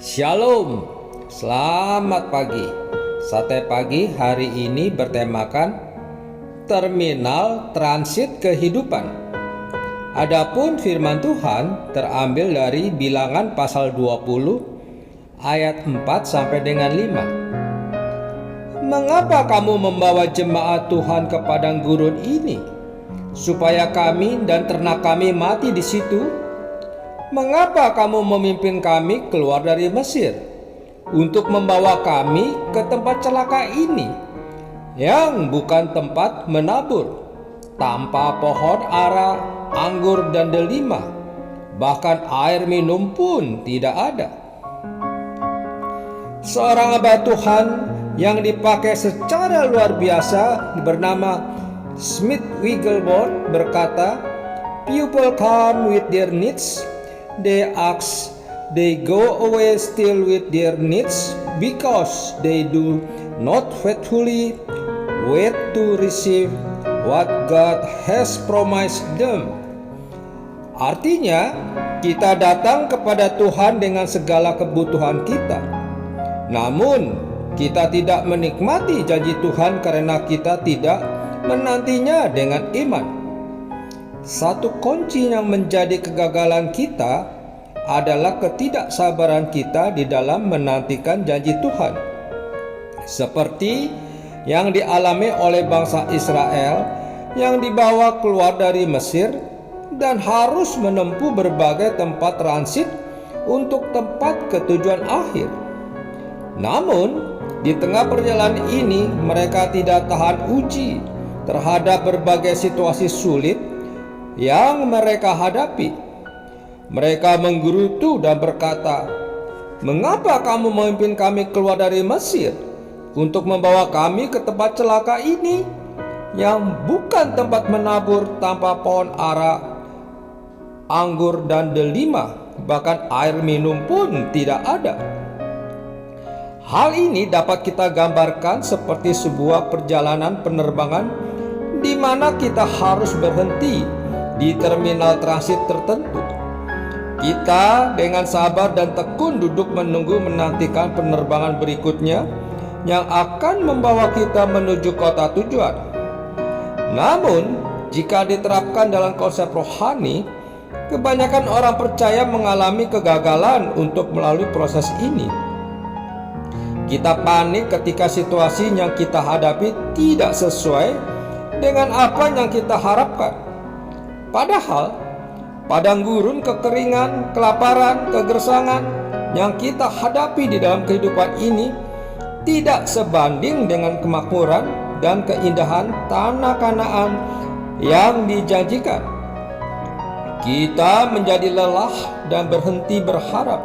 Shalom, selamat pagi. Sate pagi hari ini bertemakan Terminal Transit Kehidupan. Adapun firman Tuhan terambil dari Bilangan pasal 20 ayat 4 sampai dengan 5. Mengapa kamu membawa jemaat Tuhan ke padang gurun ini, supaya kami dan ternak kami mati di situ? Mengapa kamu memimpin kami keluar dari Mesir untuk membawa kami ke tempat celaka ini, yang bukan tempat menabur, tanpa pohon ara, anggur dan delima, bahkan air minum pun tidak ada? Seorang hamba Tuhan yang dipakai secara luar biasa bernama Smith Wigglesworth berkata, "People come with their needs. They ask, they go away still with their needs, because they do not faithfully wait to receive what God has promised them." Artinya, kita datang kepada Tuhan dengan segala kebutuhan kita, namun kita tidak menikmati janji Tuhan karena kita tidak menantinya dengan iman. Satu kunci yang menjadi kegagalan kita adalah ketidaksabaran kita di dalam menantikan janji Tuhan, seperti yang dialami oleh bangsa Israel yang dibawa keluar dari Mesir dan harus menempuh berbagai tempat transit untuk tempat ketujuan akhir. Namun, di tengah perjalanan ini mereka tidak tahan uji terhadap berbagai situasi sulit yang mereka hadapi. Mereka menggerutu dan berkata, "Mengapa kamu memimpin kami keluar dari Mesir untuk membawa kami ke tempat celaka ini, yang bukan tempat menabur, tanpa pohon ara, anggur dan delima, bahkan air minum pun tidak ada?" Hal ini dapat kita gambarkan seperti sebuah perjalanan penerbangan di mana kita harus berhenti di terminal transit tertentu. Kita dengan sabar dan tekun duduk menunggu menantikan penerbangan berikutnya yang akan membawa kita menuju kota tujuan. Namun, jika diterapkan dalam konsep rohani, kebanyakan orang percaya mengalami kegagalan untuk melalui proses ini. Kita panik ketika situasi yang kita hadapi tidak sesuai dengan apa yang kita harapkan. Padahal, padang gurun, kekeringan, kelaparan, kegersangan yang kita hadapi di dalam kehidupan ini tidak sebanding dengan kemakmuran dan keindahan tanah Kanaan yang dijanjikan. Kita menjadi lelah dan berhenti berharap.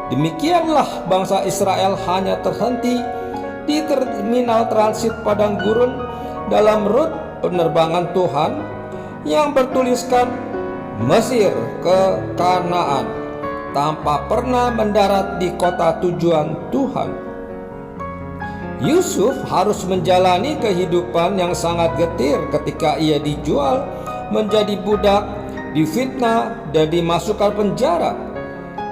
Demikianlah bangsa Israel hanya terhenti di terminal transit padang gurun dalam rute penerbangan Tuhan yang bertuliskan Mesir ke Kanaan, tanpa pernah mendarat di kota tujuan Tuhan. Yusuf harus menjalani kehidupan yang sangat getir ketika ia dijual menjadi budak, difitnah dan dimasukkan penjara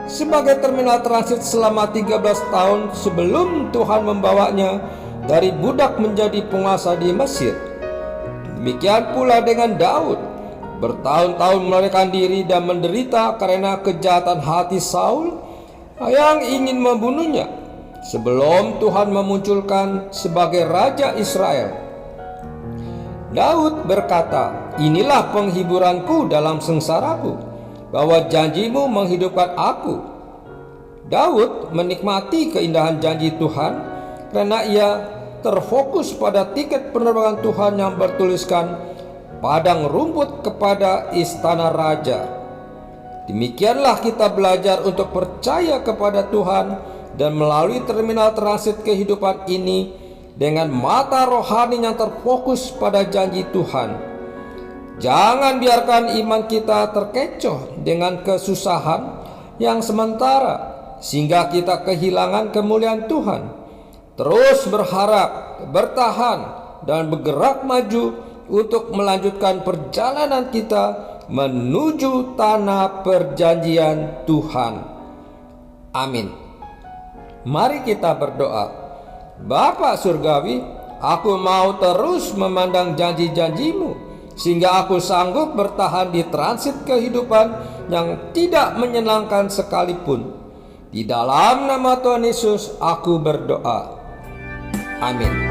sebagai terminal transit selama 13 tahun sebelum Tuhan membawanya dari budak menjadi penguasa di Mesir. Demikian pula dengan Daud, bertahun-tahun melarikan diri dan menderita karena kejahatan hati Saul yang ingin membunuhnya, sebelum Tuhan memunculkan sebagai Raja Israel. Daud berkata, "Inilah penghiburanku dalam sengsaraku, bahwa janjimu menghidupkan aku." Daud menikmati keindahan janji Tuhan karena ia terfokus pada tiket penerbangan Tuhan yang bertuliskan padang rumput kepada istana raja. Demikianlah kita belajar untuk percaya kepada Tuhan dan melalui terminal transit kehidupan ini dengan mata rohani yang terfokus pada janji Tuhan. Jangan biarkan iman kita terkecoh dengan kesusahan yang sementara sehingga kita kehilangan kemuliaan Tuhan. Terus berharap, bertahan, dan bergerak maju untuk melanjutkan perjalanan kita menuju tanah perjanjian Tuhan. Amin. Mari kita berdoa. Bapa Surgawi, aku mau terus memandang janji-janji-Mu, sehingga aku sanggup bertahan di transit kehidupan yang tidak menyenangkan sekalipun. Di dalam nama Tuhan Yesus aku berdoa. Amin.